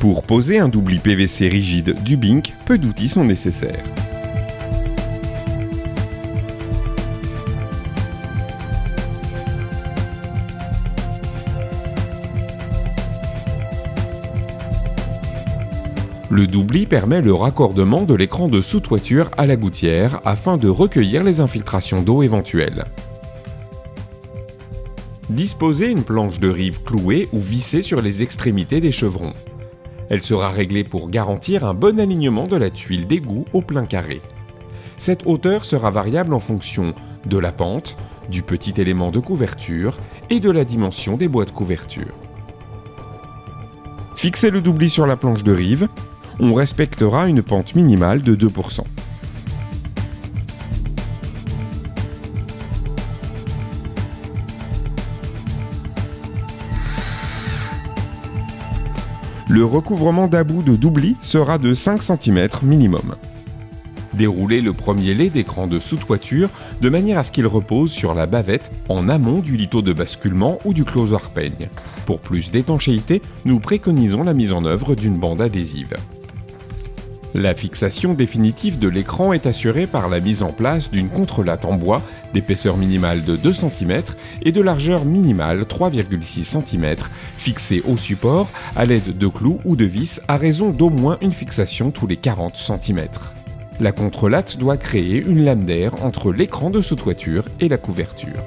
Pour poser un doubli PVC rigide du Bink, peu d'outils sont nécessaires. Le doubli permet le raccordement de l'écran de sous-toiture à la gouttière afin de recueillir les infiltrations d'eau éventuelles. Disposez une planche de rive clouée ou vissée sur les extrémités des chevrons. Elle sera réglée pour garantir un bon alignement de la tuile d'égout au plein carré. Cette hauteur sera variable en fonction de la pente, du petit élément de couverture et de la dimension des boîtes couverture. Fixez le doubli sur la planche de rive. On respectera une pente minimale de 2%. Le recouvrement d'about de doubli sera de 5 cm minimum. Déroulez le premier lait d'écran de sous-toiture de manière à ce qu'il repose sur la bavette en amont du lito de basculement ou du closoir peigne. Pour plus d'étanchéité, nous préconisons la mise en œuvre d'une bande adhésive. La fixation définitive de l'écran est assurée par la mise en place d'une contrelatte en bois d'épaisseur minimale de 2 cm et de largeur minimale 3,6 cm, fixée au support à l'aide de clous ou de vis à raison d'au moins une fixation tous les 40 cm. La contrelatte doit créer une lame d'air entre l'écran de sous-toiture et la couverture.